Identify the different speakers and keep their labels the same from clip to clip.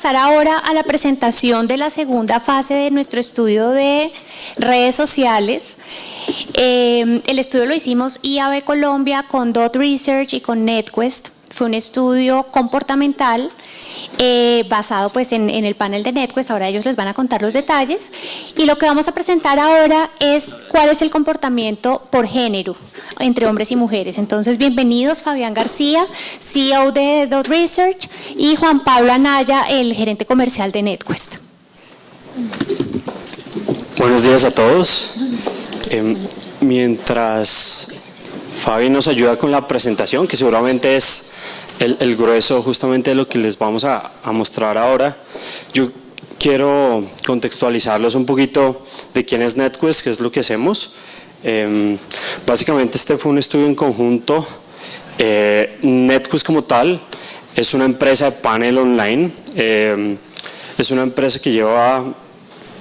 Speaker 1: pasar ahora a la presentación de la segunda fase de nuestro estudio de redes sociales. El estudio lo hicimos IAB Colombia con Dot Research y con NetQuest. Fue un estudio comportamental basado pues en el panel de NetQuest. Ahora ellos les van a contar los detalles. Y lo que vamos a presentar ahora es cuál es el comportamiento por género entre hombres y mujeres. Entonces, bienvenidos Fabián García, CEO de Dot Research, y Juan Pablo Anaya, el gerente comercial de NetQuest.
Speaker 2: Buenos días a todos. Mientras Fabi nos ayuda con la presentación, que seguramente es el grueso justamente de lo que les vamos a mostrar ahora, yo quiero contextualizarlos un poquito de quién es NetQuest, qué es lo que hacemos. Básicamente este fue un estudio en conjunto. NetQuest como tal es una empresa de panel online, es una empresa que lleva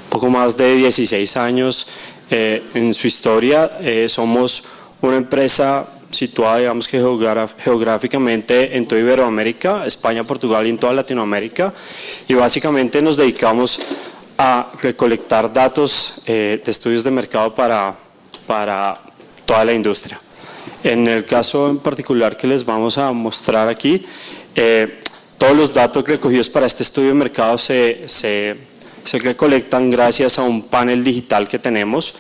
Speaker 2: poco más de 16 años en su historia. Somos una empresa situada, digamos que geográficamente en toda Iberoamérica, España, Portugal y en toda Latinoamérica, y básicamente nos dedicamos a recolectar datos de estudios de mercado para toda la industria. En el caso en particular que les vamos a mostrar aquí, todos los datos recogidos para este estudio de mercado se recolectan gracias a un panel digital que tenemos.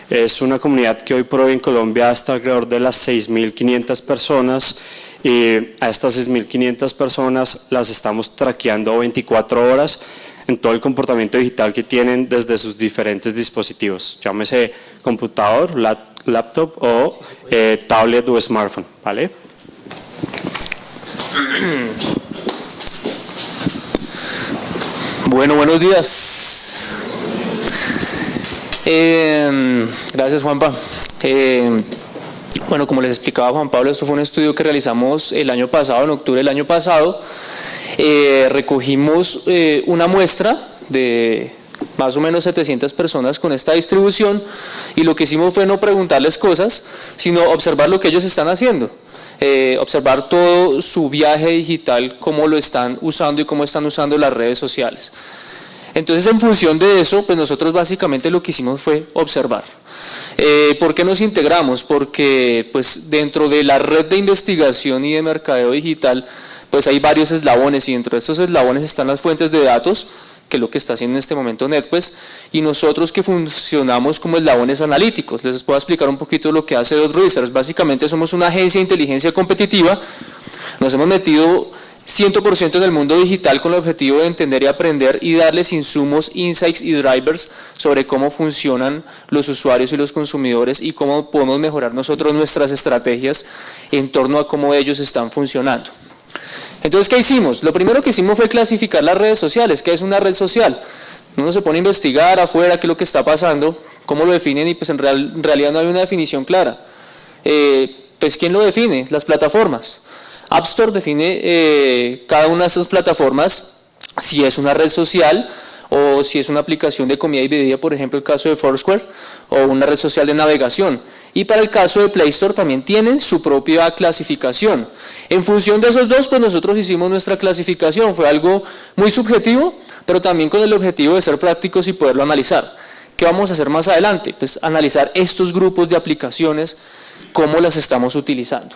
Speaker 2: Es una comunidad que hoy por hoy en Colombia está alrededor de las 6.500 personas, y a estas 6.500 personas las estamos traqueando 24 horas en todo el comportamiento digital que tienen desde sus diferentes dispositivos, llámese computador, laptop o tablet o smartphone, ¿vale?
Speaker 3: Bueno, buenos días. Gracias, Juanpa. Bueno, como les explicaba Juan Pablo, esto fue un estudio que realizamos el año pasado, en octubre del año pasado. Recogimos una muestra de más o menos 700 personas con esta distribución, y lo que hicimos fue no preguntarles cosas, sino observar lo que ellos están haciendo. Observar todo su viaje digital, cómo lo están usando y cómo están usando las redes sociales. Entonces, en función de eso, pues nosotros básicamente lo que hicimos fue observar. ¿Por qué nos integramos? Porque pues dentro de la red de investigación y de mercadeo digital, pues hay varios eslabones, y dentro de estos eslabones están las fuentes de datos, que es lo que está haciendo en este momento NetQuest, y nosotros que funcionamos como eslabones analíticos. Les puedo explicar un poquito lo que hace Dot Research. Básicamente somos una agencia de inteligencia competitiva. Nos hemos metido 100% en el mundo digital con el objetivo de entender y aprender y darles insumos, insights y drivers sobre cómo funcionan los usuarios y los consumidores, y cómo podemos mejorar nosotros nuestras estrategias en torno a cómo ellos están funcionando. Entonces, ¿qué hicimos? Lo primero que hicimos fue clasificar las redes sociales. ¿Qué es una red social? Uno se pone a investigar afuera qué es lo que está pasando, cómo lo definen, y pues en realidad no hay una definición clara. Pues ¿quién lo define? Las plataformas. App Store define cada una de estas plataformas si es una red social o si es una aplicación de comida y bebida, por ejemplo el caso de Foursquare, o una red social de navegación. Y para el caso de Play Store también tiene su propia clasificación. En función de esos dos, pues nosotros hicimos nuestra clasificación. Fue algo muy subjetivo, pero también con el objetivo de ser prácticos y poderlo analizar. ¿Qué vamos a hacer más adelante? Pues analizar estos grupos de aplicaciones, cómo las estamos utilizando.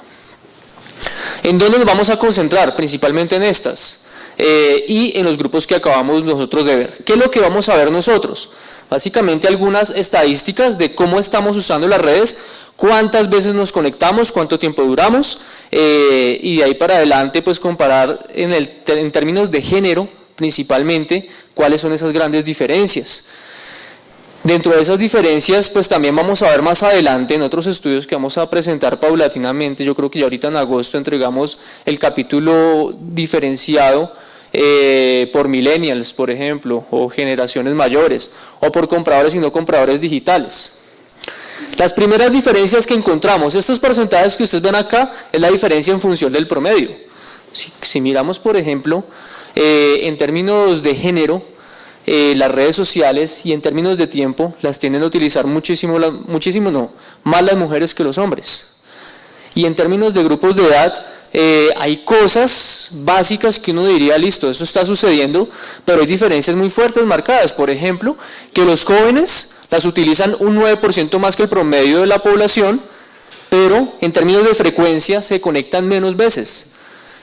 Speaker 3: ¿En dónde nos vamos a concentrar? Principalmente en estas y en los grupos que acabamos nosotros de ver. ¿Qué es lo que vamos a ver nosotros? Básicamente algunas estadísticas de cómo estamos usando las redes, cuántas veces nos conectamos, cuánto tiempo duramos, y de ahí para adelante pues comparar en términos de género principalmente cuáles son esas grandes diferencias. Dentro de esas diferencias, pues también vamos a ver más adelante en otros estudios que vamos a presentar paulatinamente. Yo creo que ya ahorita en agosto entregamos el capítulo diferenciado por millennials, por ejemplo, o generaciones mayores, o por compradores y no compradores digitales. Las primeras diferencias que encontramos, estos porcentajes que ustedes ven acá, es la diferencia en función del promedio. Si miramos, por ejemplo, en términos de género, las redes sociales, y en términos de tiempo las tienden a utilizar más las mujeres que los hombres. Y en términos de grupos de edad, hay cosas básicas que uno diría, listo, eso está sucediendo, pero hay diferencias muy fuertes marcadas. Por ejemplo, que los jóvenes las utilizan un 9% más que el promedio de la población, pero en términos de frecuencia se conectan menos veces.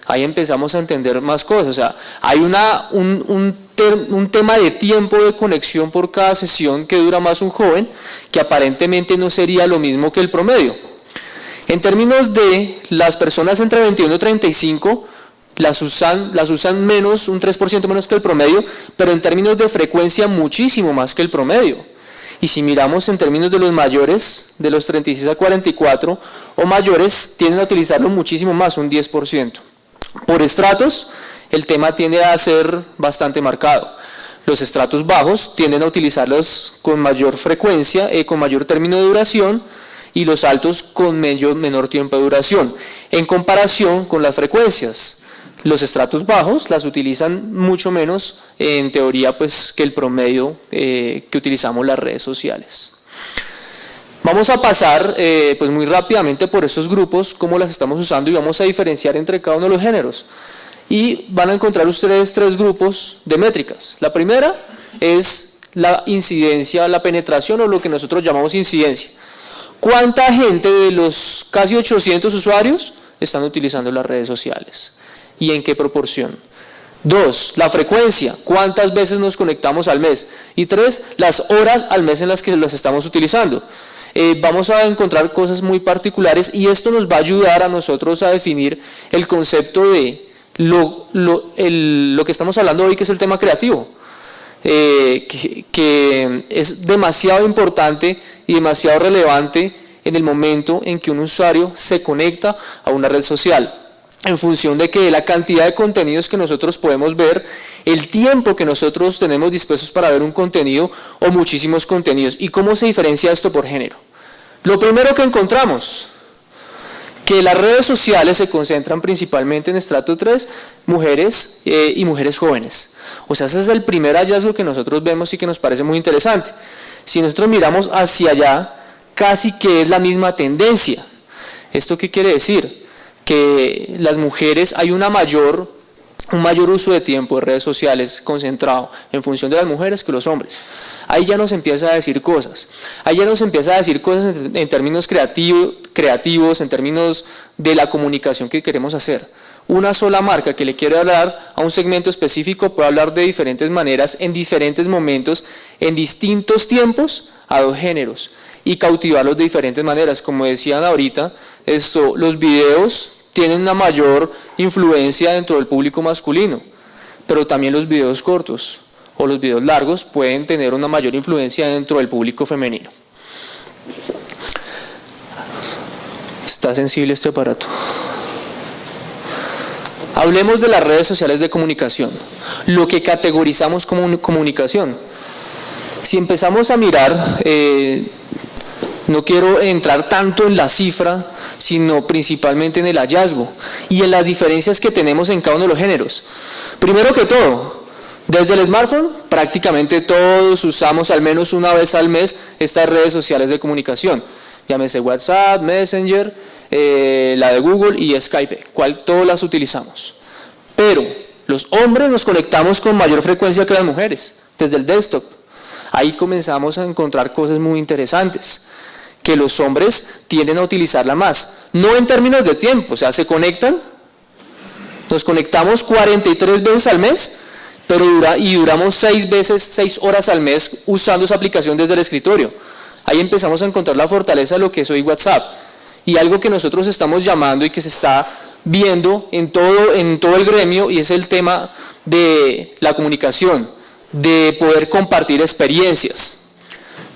Speaker 3: Ahí empezamos a entender más cosas. O sea, hay un tema de tiempo de conexión por cada sesión que dura más un joven, que aparentemente no sería lo mismo que el promedio. En términos de las personas entre 21 y 35, las usan menos, un 3% menos que el promedio, pero en términos de frecuencia muchísimo más que el promedio. Y si miramos en términos de los mayores, de los 36 a 44 o mayores, tienden a utilizarlo muchísimo más, un 10%. Por estratos, el tema tiende a ser bastante marcado. Los estratos bajos tienden a utilizarlos con mayor frecuencia, con mayor término de duración, y los altos con menor tiempo de duración. En comparación con las frecuencias, los estratos bajos las utilizan mucho menos, en teoría, pues, que el promedio que utilizamos las redes sociales. Vamos a pasar pues muy rápidamente por estos grupos, cómo las estamos usando, y vamos a diferenciar entre cada uno de los géneros. Y van a encontrar ustedes 3 grupos de métricas. La primera es la incidencia, la penetración, o lo que nosotros llamamos incidencia. ¿Cuánta gente de los casi 800 usuarios están utilizando las redes sociales? ¿Y en qué proporción? 2, la frecuencia, ¿cuántas veces nos conectamos al mes? Y 3, las horas al mes en las que las estamos utilizando. Vamos a encontrar cosas muy particulares, y esto nos va a ayudar a nosotros a definir el concepto de lo que estamos hablando hoy, que es el tema creativo, que es demasiado importante y demasiado relevante en el momento en que un usuario se conecta a una red social, en función de que la cantidad de contenidos que nosotros podemos ver, el tiempo que nosotros tenemos dispuestos para ver un contenido o muchísimos contenidos. ¿Y cómo se diferencia esto por género? Lo primero que encontramos, que las redes sociales se concentran principalmente en estrato 3, mujeres y mujeres jóvenes. O sea, ese es el primer hallazgo que nosotros vemos y que nos parece muy interesante. Si nosotros miramos hacia allá, casi que es la misma tendencia. ¿Esto qué quiere decir? Que las mujeres, hay un mayor uso de tiempo de redes sociales concentrado en función de las mujeres que los hombres. Ahí ya nos empieza a decir cosas. Ahí ya nos empieza a decir cosas en términos creativos, en términos de la comunicación que queremos hacer. Una sola marca que le quiere hablar a un segmento específico puede hablar de diferentes maneras, en diferentes momentos, en distintos tiempos, a 2 géneros, y cautivarlos de diferentes maneras. Como decían ahorita, los videos tienen una mayor influencia dentro del público masculino, pero también los videos cortos o los videos largos pueden tener una mayor influencia dentro del público femenino. Está sensible este aparato. Hablemos de las redes sociales de comunicación, lo que categorizamos como comunicación. Si empezamos a mirar, no quiero entrar tanto en la cifra, sino principalmente en el hallazgo y en las diferencias que tenemos en cada uno de los géneros. Primero que todo, desde el smartphone, prácticamente todos usamos al menos una vez al mes estas redes sociales de comunicación. Llámese WhatsApp, Messenger, la de Google y Skype, todas las utilizamos. Pero los hombres nos conectamos con mayor frecuencia que las mujeres, desde el desktop. Ahí comenzamos a encontrar cosas muy interesantes, que los hombres tienden a utilizarla más, no en términos de tiempo, o sea, nos conectamos 43 veces al mes, pero duramos 6 horas al mes usando esa aplicación desde el escritorio. Ahí empezamos a encontrar la fortaleza de lo que es hoy WhatsApp, y algo que nosotros estamos llamando y que se está viendo en todo el gremio, y es el tema de la comunicación, de poder compartir experiencias.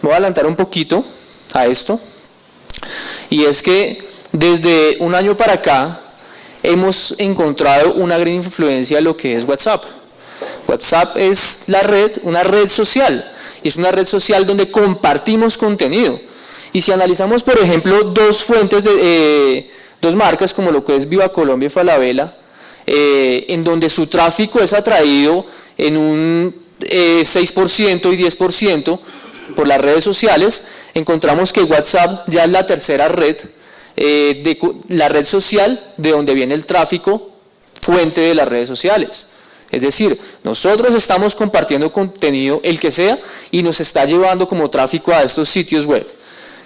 Speaker 3: Me voy a adelantar un poquito a esto, y es que desde un año para acá hemos encontrado una gran influencia de lo que es WhatsApp. WhatsApp es una red social, y es una red social donde compartimos contenido. Y si analizamos, por ejemplo, 2 fuentes dos marcas como lo que es Viva Colombia y Falabella, en donde su tráfico es atraído en un 6% y 10% por las redes sociales, encontramos que WhatsApp ya es la tercera red la red social de donde viene el tráfico fuente de las redes sociales. Es decir, nosotros estamos compartiendo contenido, el que sea, y nos está llevando como tráfico a estos sitios web.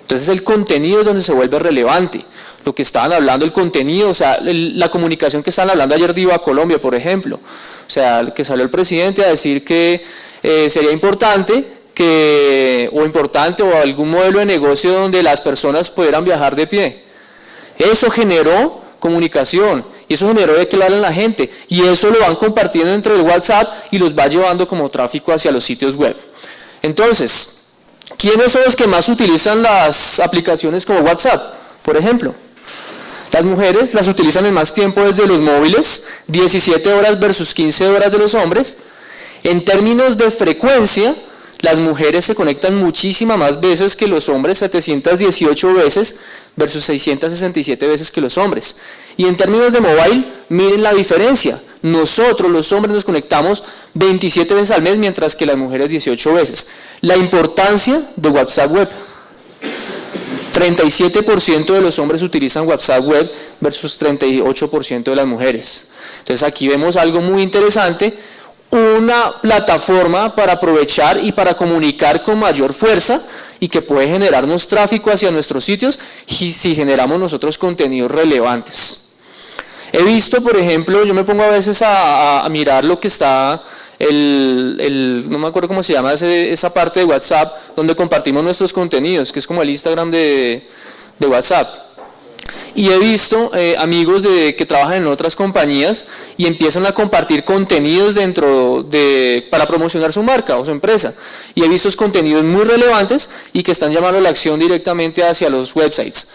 Speaker 3: Entonces el contenido es donde se vuelve relevante. Lo que estaban hablando, el contenido, o sea, la comunicación que estaban hablando ayer de Viva Colombia, por ejemplo. O sea, que salió el presidente a decir que sería importante o algún modelo de negocio donde las personas pudieran viajar de pie. Eso generó comunicación y eso generó de que lo hablan la gente y eso lo van compartiendo entre el WhatsApp y los va llevando como tráfico hacia los sitios web. Entonces, ¿quiénes son los que más utilizan las aplicaciones como WhatsApp? Por ejemplo, las mujeres las utilizan en más tiempo desde los móviles, 17 horas versus 15 horas de los hombres. En términos de frecuencia, las mujeres se conectan muchísimas más veces que los hombres, 718 veces versus 667 veces que los hombres. Y en términos de mobile, miren la diferencia. Nosotros, los hombres, nos conectamos 27 veces al mes, mientras que las mujeres 18 veces. La importancia de WhatsApp Web. 37% de los hombres utilizan WhatsApp Web versus 38% de las mujeres. Entonces aquí vemos algo muy interesante, una plataforma para aprovechar y para comunicar con mayor fuerza y que puede generarnos tráfico hacia nuestros sitios si generamos nosotros contenidos relevantes. He visto, por ejemplo, yo me pongo a veces a mirar lo que está, no me acuerdo cómo se llama esa parte de WhatsApp donde compartimos nuestros contenidos, que es como el Instagram de WhatsApp. Y he visto amigos que trabajan en otras compañías y empiezan a compartir contenidos para promocionar su marca o su empresa. Y he visto contenidos muy relevantes y que están llamando la acción directamente hacia los websites.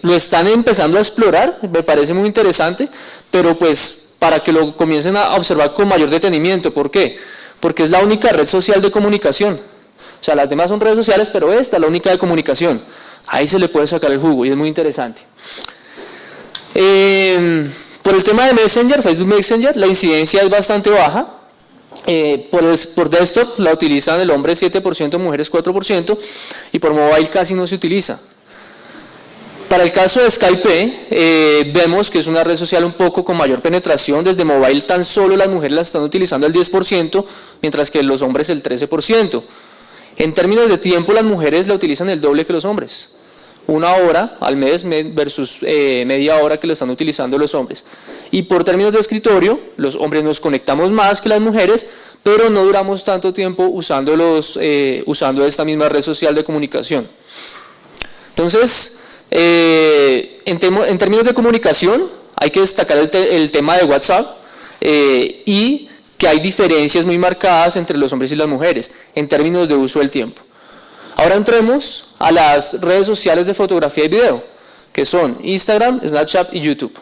Speaker 3: Lo están empezando a explorar, me parece muy interesante, pero pues para que lo comiencen a observar con mayor detenimiento. ¿Por qué? Porque es la única red social de comunicación. O sea, las demás son redes sociales, pero esta es la única de comunicación. Ahí se le puede sacar el jugo y es muy interesante. Por el tema de Messenger, Facebook Messenger, la incidencia es bastante baja. Por desktop la utilizan el hombre 7%, mujeres 4%, y por mobile casi no se utiliza. Para el caso de Skype, vemos que es una red social un poco con mayor penetración. Desde mobile tan solo las mujeres la están utilizando el 10%, mientras que los hombres el 13%. En términos de tiempo, las mujeres la utilizan el doble que los hombres. 1 hora al mes versus media hora que lo están utilizando los hombres. Y por términos de escritorio, los hombres nos conectamos más que las mujeres, pero no duramos tanto tiempo usando esta misma red social de comunicación. Entonces, en términos de comunicación, hay que destacar el tema de WhatsApp y que hay diferencias muy marcadas entre los hombres y las mujeres en términos de uso del tiempo. Ahora entremos a las redes sociales de fotografía y video, que son Instagram, Snapchat y YouTube.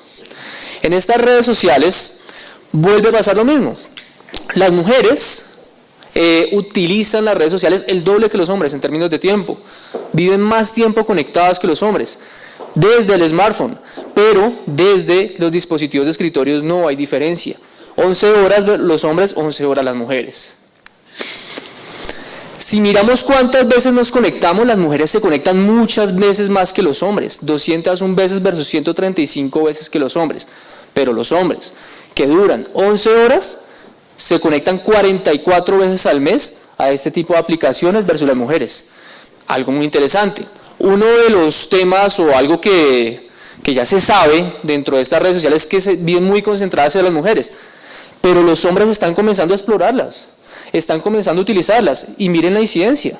Speaker 3: En estas redes sociales vuelve a pasar lo mismo. Las mujeres utilizan las redes sociales el doble que los hombres en términos de tiempo. Viven más tiempo conectadas que los hombres, desde el smartphone, pero desde los dispositivos de escritorios no hay diferencia. 11 horas los hombres, 11 horas las mujeres. Si miramos cuántas veces nos conectamos, las mujeres se conectan muchas veces más que los hombres, 201 veces versus 135 veces que los hombres. Pero los hombres, que duran 11 horas, se conectan 44 veces al mes a este tipo de aplicaciones versus las mujeres. Algo muy interesante. Uno de los temas o algo que ya se sabe dentro de estas redes sociales es que se viven muy concentradas en las mujeres, pero los hombres están comenzando a explorarlas, están comenzando a utilizarlas y miren la incidencia.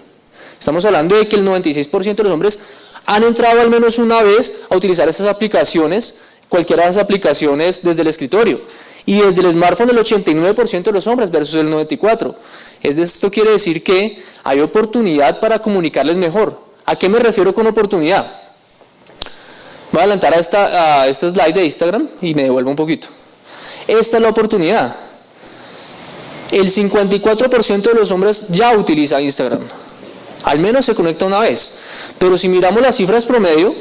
Speaker 3: Estamos hablando de que el 96% de los hombres han entrado al menos una vez a utilizar estas aplicaciones, cualquiera de las aplicaciones desde el escritorio, y desde el smartphone el 89% de los hombres versus el 94%. Esto quiere decir que hay oportunidad para comunicarles mejor. ¿A qué me refiero con oportunidad? Voy a adelantar a este slide de Instagram y me devuelvo un poquito. Esta es la oportunidad. El 54% de los hombres ya utiliza Instagram. Al menos se conecta una vez. Pero si miramos las cifras promedio,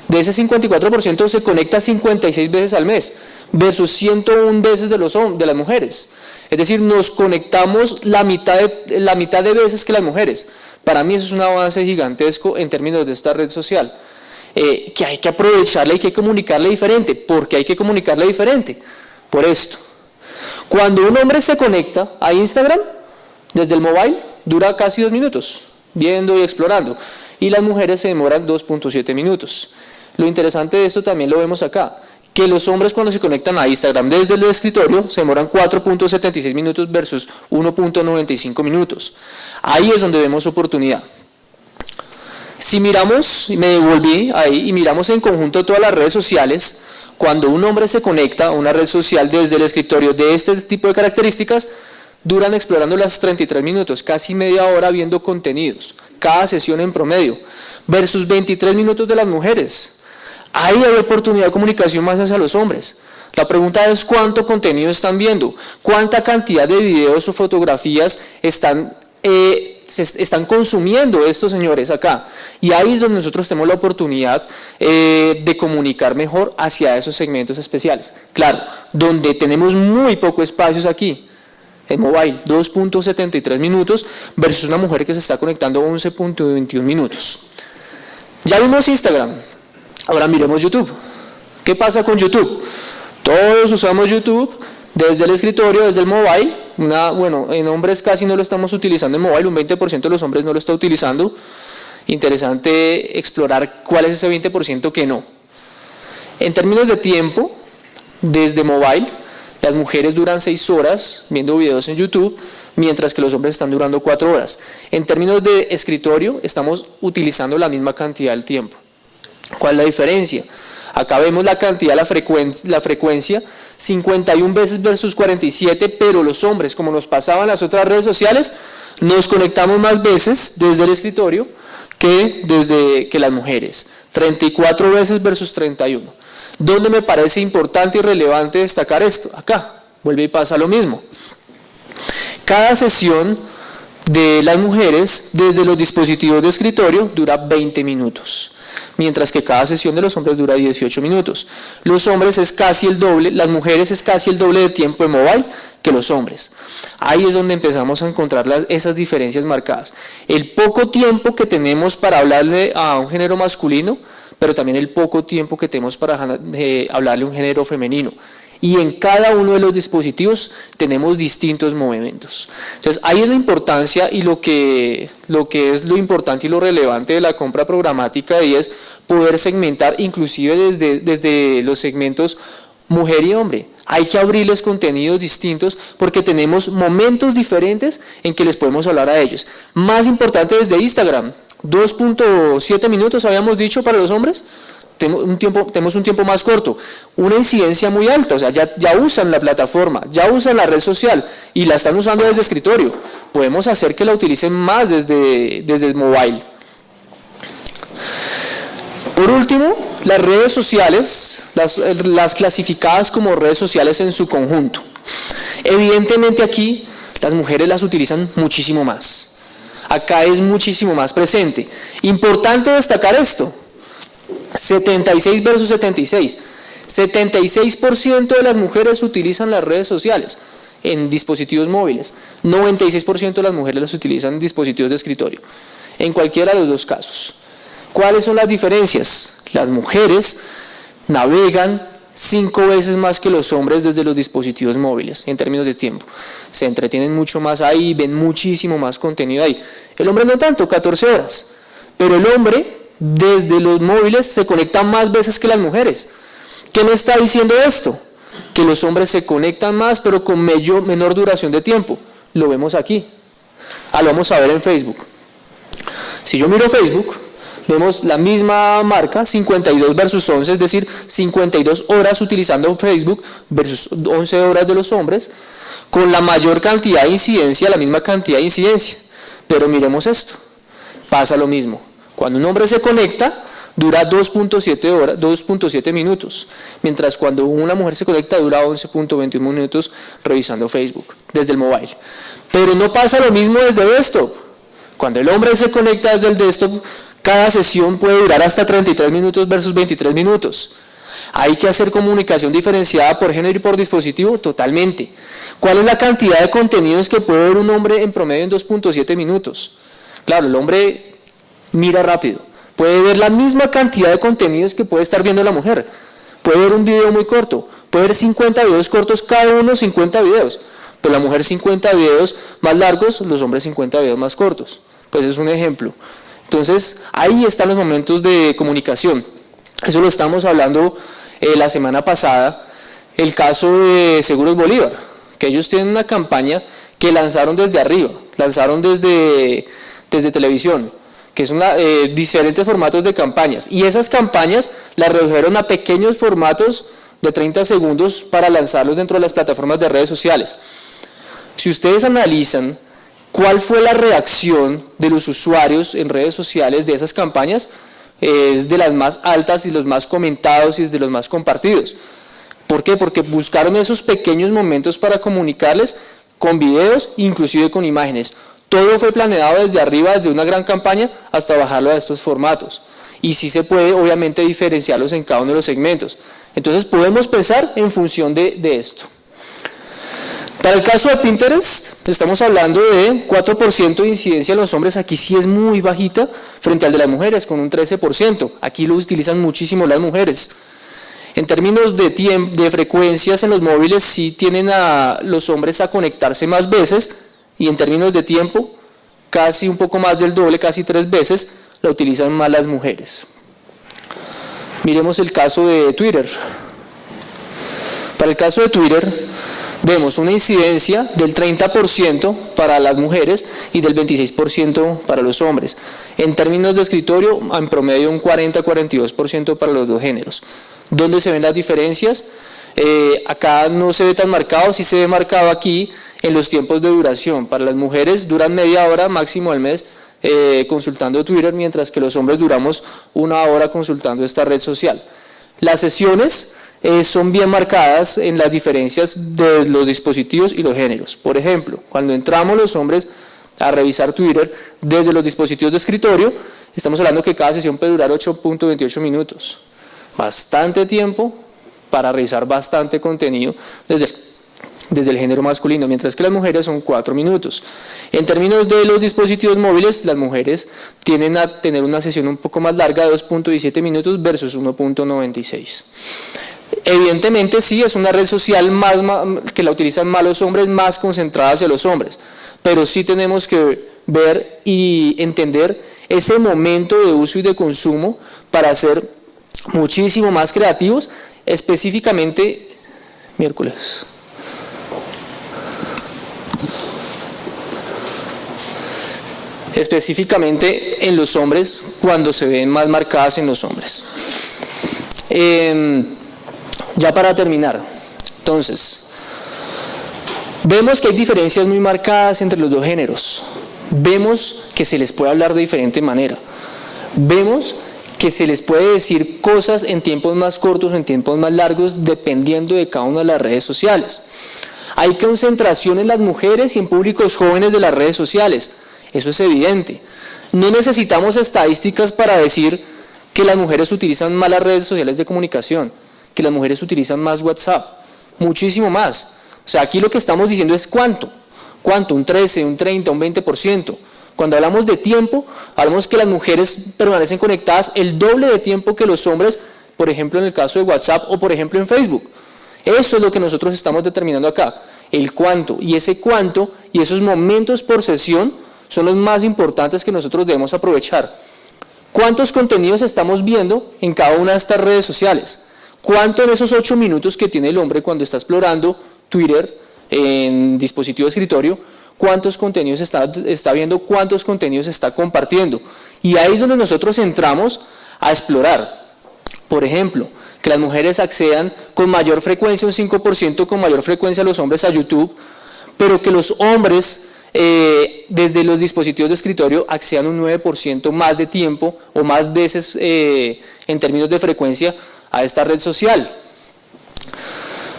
Speaker 3: de ese 54% se conecta 56 veces al mes, versus 101 veces de las mujeres. Es decir, nos conectamos la mitad de veces que las mujeres. Para mí eso es un avance gigantesco en términos de esta red social. que hay que aprovecharla y que hay que comunicarla diferente. ¿Por qué hay que comunicarla diferente? Por esto. Cuando un hombre se conecta a Instagram desde el mobile, dura casi 2 minutos, viendo y explorando. Y las mujeres se demoran 2.7 minutos. Lo interesante de esto también lo vemos acá, que los hombres cuando se conectan a Instagram desde el escritorio se demoran 4.76 minutos versus 1.95 minutos. Ahí es donde vemos oportunidad. Si miramos, me devolví ahí y miramos en conjunto todas las redes sociales, cuando un hombre se conecta a una red social desde el escritorio de este tipo de características, duran explorando las 33 minutos, casi media hora viendo contenidos, cada sesión en promedio, versus 23 minutos de las mujeres. Ahí hay oportunidad de comunicación más hacia los hombres. La pregunta es cuánto contenido están viendo, cuánta cantidad de videos o fotografías están consumiendo estos señores acá. Y ahí es donde nosotros tenemos la oportunidad de comunicar mejor hacia esos segmentos especiales. Claro, donde tenemos muy poco espacio es aquí. El mobile, 2.73 minutos versus una mujer que se está conectando 11.21 minutos. Ya vimos Instagram, ahora miremos YouTube. ¿Qué pasa con YouTube? Todos usamos YouTube desde el escritorio, desde el mobile. Bueno, en hombres casi no lo estamos utilizando en mobile, un 20% de los hombres no lo está utilizando. Interesante explorar cuál es ese 20% que no. En términos de tiempo, desde mobile, las mujeres duran 6 horas viendo videos en YouTube, mientras que los hombres están durando 4 horas. En términos de escritorio, estamos utilizando la misma cantidad del tiempo. ¿Cuál es la diferencia? Acá vemos la cantidad, la frecuencia, 51 veces versus 47, pero los hombres, como nos pasaban las otras redes sociales, nos conectamos más veces desde el escritorio que las mujeres. 34 veces versus 31. ¿Dónde me parece importante y relevante destacar esto? Acá, vuelve y pasa lo mismo. Cada sesión de las mujeres desde los dispositivos de escritorio dura 20 minutos, mientras que cada sesión de los hombres dura 18 minutos. Los hombres es casi el doble, las mujeres es casi el doble de tiempo en mobile que los hombres. Ahí es donde empezamos a encontrar esas diferencias marcadas. El poco tiempo que tenemos para hablarle a un género masculino, pero también el poco tiempo que tenemos para hablarle a un género femenino. Y en cada uno de los dispositivos tenemos distintos movimientos. Entonces ahí es la importancia y lo que es lo importante y lo relevante de la compra programática, y es poder segmentar inclusive desde los segmentos mujer y hombre. Hay que abrirles contenidos distintos porque tenemos momentos diferentes en que les podemos hablar a ellos. Más importante desde Instagram, 2.7 minutos habíamos dicho para los hombres. Tenemos un tiempo más corto, una incidencia muy alta, o sea, ya usan la plataforma, ya usan la red social y la están usando desde escritorio. Podemos hacer que la utilicen más desde el mobile. Por último, las redes sociales, las clasificadas como redes sociales en su conjunto. Evidentemente aquí las mujeres las utilizan muchísimo más. Acá es muchísimo más presente. Importante destacar esto. 76 versus 76. 76% de las mujeres utilizan las redes sociales en dispositivos móviles. 96% de las mujeres las utilizan en dispositivos de escritorio. En cualquiera de los dos casos. ¿Cuáles son las diferencias? Las mujeres navegan 5 veces más que los hombres desde los dispositivos móviles en términos de tiempo. Se entretienen mucho más ahí, ven muchísimo más contenido ahí. El hombre no tanto, 14 horas. Pero el hombre desde los móviles se conecta más veces que las mujeres. ¿Qué me está diciendo esto? Que los hombres se conectan más pero con menor duración de tiempo. Lo vemos aquí. Lo vamos a ver en Facebook. Si yo miro Facebook, vemos la misma marca, 52 versus 11, es decir, 52 horas utilizando Facebook versus 11 horas de los hombres, con la mayor cantidad de incidencia, la misma cantidad de incidencia. Pero miremos esto, pasa lo mismo. Cuando un hombre se conecta, dura 2.7 minutos, mientras cuando una mujer se conecta dura 11.21 minutos revisando Facebook desde el mobile. Pero no pasa lo mismo desde desktop. Cuando el hombre se conecta desde el desktop, cada sesión puede durar hasta 33 minutos versus 23 minutos. ¿Hay que hacer comunicación diferenciada por género y por dispositivo? Totalmente. ¿Cuál es la cantidad de contenidos que puede ver un hombre en promedio en 2.7 minutos? Claro, el hombre mira rápido, puede ver la misma cantidad de contenidos que puede estar viendo la mujer. Puede ver un video muy corto, puede ver 50 videos cortos, cada uno 50 videos, pero la mujer 50 videos más largos, los hombres 50 videos más cortos. Pues es un ejemplo. Entonces, ahí están los momentos de comunicación. Eso lo estamos hablando la semana pasada, el caso de Seguros Bolívar, que ellos tienen una campaña que lanzaron desde arriba, lanzaron desde televisión, que son diferentes formatos de campañas, y esas campañas las redujeron a pequeños formatos de 30 segundos para lanzarlos dentro de las plataformas de redes sociales. Si ustedes analizan cuál fue la reacción de los usuarios en redes sociales de esas campañas, es de las más altas y los más comentados y de los más compartidos. ¿Por qué? Porque buscaron esos pequeños momentos para comunicarles con videos, inclusive con imágenes. Todo fue planeado desde arriba, desde una gran campaña, hasta bajarlo a estos formatos. Y sí se puede, obviamente, diferenciarlos en cada uno de los segmentos. Entonces, podemos pensar en función de esto. Para el caso de Pinterest, estamos hablando de 4% de incidencia en los hombres. Aquí sí es muy bajita frente al de las mujeres, con un 13%. Aquí lo utilizan muchísimo las mujeres. En términos de frecuencias en los móviles, sí tienen a los hombres a conectarse más veces, y en términos de tiempo, casi un poco más del doble, casi 3 veces, la utilizan más las mujeres. Miremos el caso de Twitter. Para el caso de Twitter, vemos una incidencia del 30% para las mujeres y del 26% para los hombres. En términos de escritorio, en promedio un 40-42% para los dos géneros. ¿Dónde se ven las diferencias? Acá no se ve tan marcado, sí se ve marcado aquí en los tiempos de duración. Para las mujeres duran media hora máximo al mes consultando Twitter, mientras que los hombres duramos 1 hora consultando esta red social. Las sesiones son bien marcadas en las diferencias de los dispositivos y los géneros. Por ejemplo, cuando entramos los hombres a revisar Twitter desde los dispositivos de escritorio, estamos hablando que cada sesión puede durar 8.28 minutos. Bastante tiempo para revisar bastante contenido desde el género masculino, mientras que las mujeres son 4 minutos. En términos de los dispositivos móviles, las mujeres tienden a tener una sesión un poco más larga de 2.17 minutos versus 1.96. Evidentemente sí, es una red social que la utilizan más los hombres, más concentrada hacia los hombres, pero sí tenemos que ver y entender ese momento de uso y de consumo para ser muchísimo más creativos, específicamente específicamente en los hombres, cuando se ven más marcadas en los hombres. Ya para terminar, entonces, vemos que hay diferencias muy marcadas entre los dos géneros, vemos que se les puede hablar de diferente manera, vemos que se les puede decir cosas en tiempos más cortos o en tiempos más largos dependiendo de cada una de las redes sociales. Hay concentración en las mujeres y en públicos jóvenes de las redes sociales, eso es evidente. No necesitamos estadísticas para decir que las mujeres utilizan más las redes sociales de comunicación, que las mujeres utilizan más WhatsApp, muchísimo más. O sea, aquí lo que estamos diciendo es cuánto, un 13, un 30, un 20%. Cuando hablamos de tiempo, hablamos que las mujeres permanecen conectadas el doble de tiempo que los hombres, por ejemplo en el caso de WhatsApp o por ejemplo en Facebook. Eso es lo que nosotros estamos determinando acá, el cuánto, y ese cuánto y esos momentos por sesión son los más importantes que nosotros debemos aprovechar. ¿Cuántos contenidos estamos viendo en cada una de estas redes sociales? ¿Cuánto en esos 8 minutos que tiene el hombre cuando está explorando Twitter en dispositivo de escritorio, cuántos contenidos está viendo, cuántos contenidos está compartiendo? Y ahí es donde nosotros entramos a explorar. Por ejemplo, que las mujeres accedan con mayor frecuencia, un 5% con mayor frecuencia los hombres a YouTube, pero que los hombres desde los dispositivos de escritorio accedan un 9% más de tiempo o más veces en términos de frecuencia a esta red social.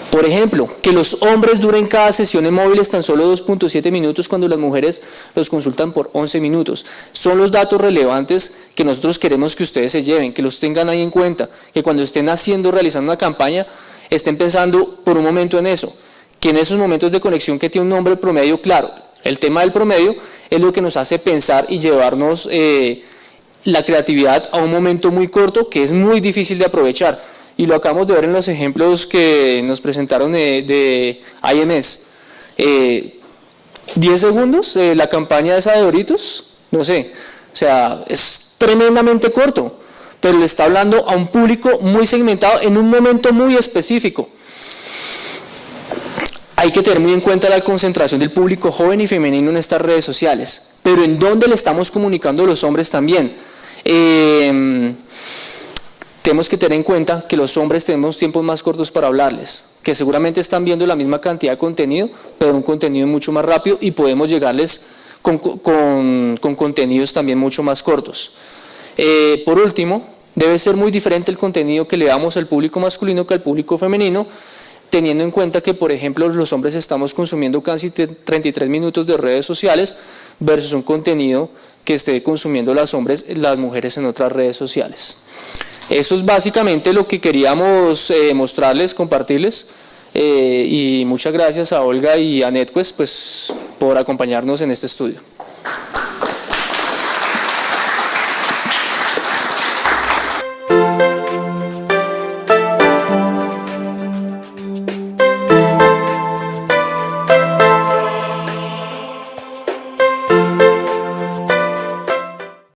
Speaker 3: Por ejemplo, que los hombres duren cada sesión en móviles tan solo 2.7 minutos cuando las mujeres los consultan por 11 minutos. Son los datos relevantes que nosotros queremos que ustedes se lleven, que los tengan ahí en cuenta, que cuando estén realizando una campaña, estén pensando por un momento en eso, que en esos momentos de conexión que tiene un hombre promedio, claro, el tema del promedio es lo que nos hace pensar y llevarnos la creatividad a un momento muy corto que es muy difícil de aprovechar. Y lo acabamos de ver en los ejemplos que nos presentaron de IMS. 10 segundos, la campaña esa de Doritos, no sé, o sea, es tremendamente corto, pero le está hablando a un público muy segmentado en un momento muy específico. Hay que tener muy en cuenta la concentración del público joven y femenino en estas redes sociales, pero en dónde le estamos comunicando a los hombres también. Tenemos que tener en cuenta que los hombres tenemos tiempos más cortos para hablarles, que seguramente están viendo la misma cantidad de contenido, pero un contenido mucho más rápido y podemos llegarles con contenidos también mucho más cortos. Por último, debe ser muy diferente el contenido que le damos al público masculino que al público femenino, teniendo en cuenta que, por ejemplo, los hombres estamos consumiendo casi 33 minutos de redes sociales versus un contenido que esté consumiendo las mujeres en otras redes sociales. Eso es básicamente lo que queríamos mostrarles, compartirles, y muchas gracias a Olga y a NetQuest pues, por acompañarnos en este estudio.